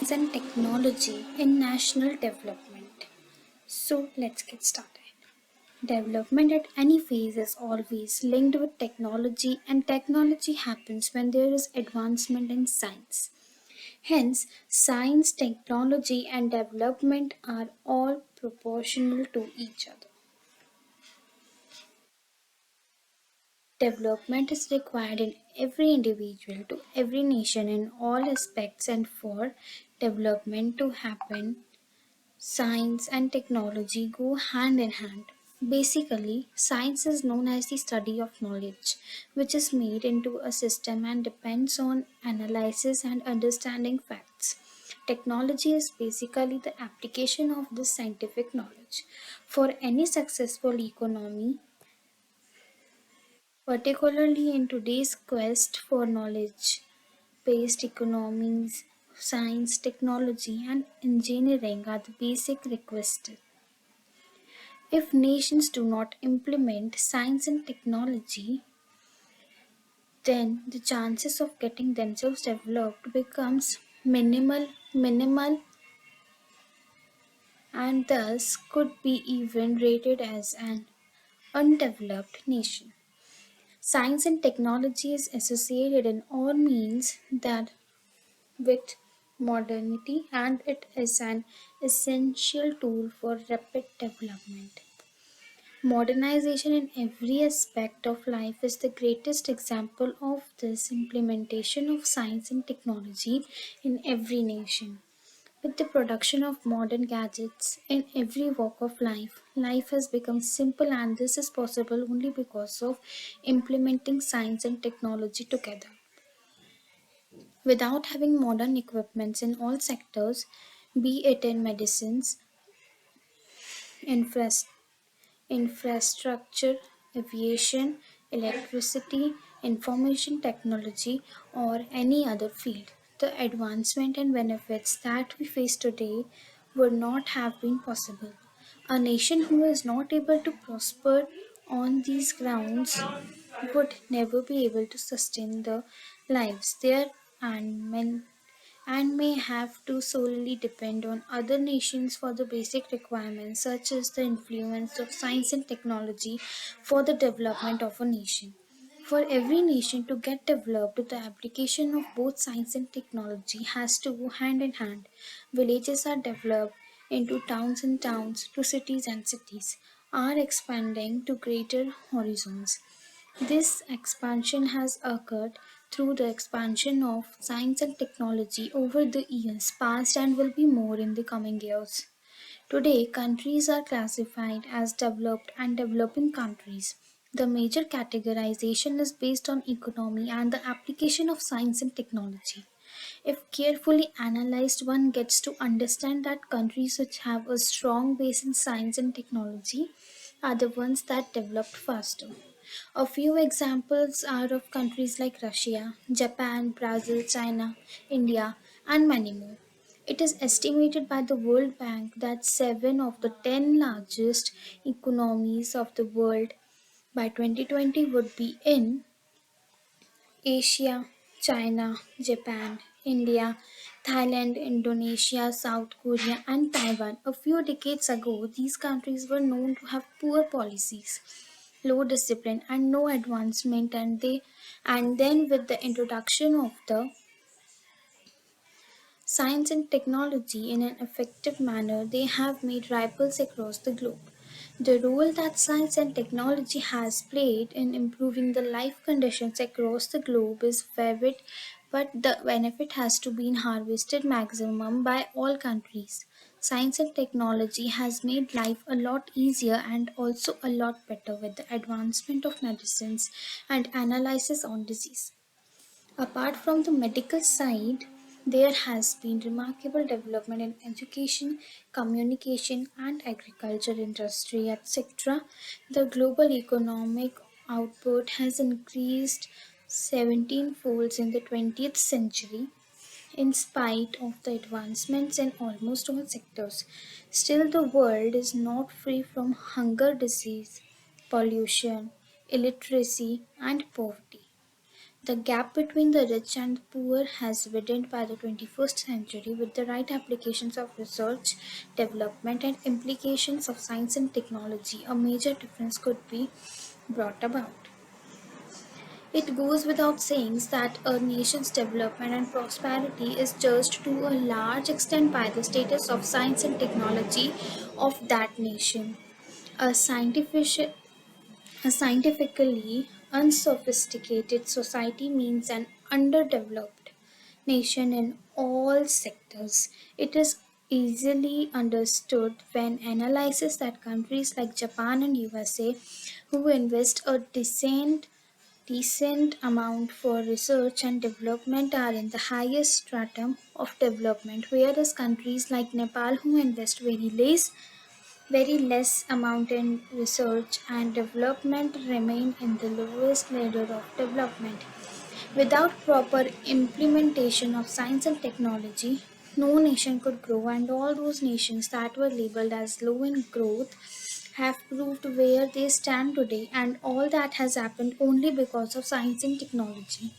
and technology in national development. So let's get started. Development at any phase is always linked with technology, and technology happens when there is advancement in science. Hence, science, technology, and development are all proportional to each other. Development is required in every individual to every nation in all aspects, and for development to happen, science and technology go hand in hand. Basically, science is known as the study of knowledge, which is made into a system and depends on analysis and understanding facts. Technology is basically the application of this scientific knowledge. For any successful economy, particularly in today's quest for knowledge based economies, science, technology, and engineering are the basic requisite. If nations do not implement science and technology, then the chances of getting themselves developed becomes minimal and thus could be even rated as an undeveloped nation. Science and technology is associated in all means that with modernity and it is an essential tool for rapid development. Modernization in every aspect of life is the greatest example of this implementation of science and technology in every nation. With the production of modern gadgets in every walk of life, life has become simple, and this is possible only because of implementing science and technology together. Without having modern equipments in all sectors, be it in medicines, infrastructure, infrastructure, aviation, electricity, information technology, or any other field. The advancement and benefits that we face today would not have been possible. A nation who is not able to prosper on these grounds would never be able to sustain the lives there and may have to solely depend on other nations for the basic requirements, such as the influence of science and technology for the development of a nation. For every nation to get developed, the application of both science and technology has to go hand in hand. Villages are developed into towns and towns to cities and cities are expanding to greater horizons. This expansion has occurred through the expansion of science and technology over the years past and will be more in the coming years. Today, countries are classified as developed and developing countries. The major categorization is based on economy and the application of science and technology. If carefully analyzed, one gets to understand that countries which have a strong base in science and technology are the ones that developed faster. A few examples are of countries like Russia, Japan, Brazil, China, India, and many more. It is estimated by the World Bank that 7 of the 10 largest economies of the world by 2020 would be in Asia, China, Japan, India, Thailand, Indonesia, South Korea, and Taiwan. A few decades ago, these countries were known to have poor policies, low discipline, and no advancement, and then with the introduction of the science and technology in an effective manner, they have made ripples across the globe. The role that science and technology has played in improving the life conditions across the globe is varied, but the benefit has to be harvested maximum by all countries. Science and technology has made life a lot easier and also a lot better with the advancement of medicines and analysis on disease. Apart from the medical side, there has been remarkable development in education, communication, and agriculture industry, etc. The global economic output has increased 17 folds in the 20th century. In spite of the advancements in almost all sectors, still the world is not free from hunger, disease, pollution, illiteracy, and poverty. The gap between the rich and the poor has widened by the 21st century with the right applications of research, development, and implications of science and technology. A major difference could be brought about. It goes without saying that a nation's development and prosperity is judged to a large extent by the status of science and technology of that nation. A scientific, a scientifically unsophisticated society means an underdeveloped nation in all sectors. It is easily understood when analyzes that countries like Japan and USA, who invest a decent amount for research and development, are in the highest stratum of development, whereas countries like Nepal, who invest very less amount in research and development, remain in the lowest ladder of development. Without proper implementation of science and technology, no nation could grow, and all those nations that were labeled as low in growth have proved where they stand today, and all that has happened only because of science and technology.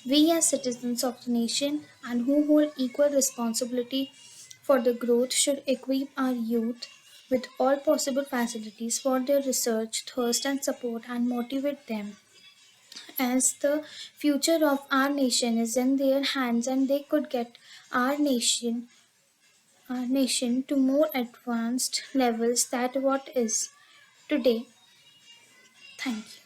We, as citizens of the nation and who hold equal responsibility for the growth, should equip our youth with all possible facilities for their research, thirst, and support, and motivate them, as the future of our nation is in their hands, and they could get our nation to more advanced levels that what is today. Thank you.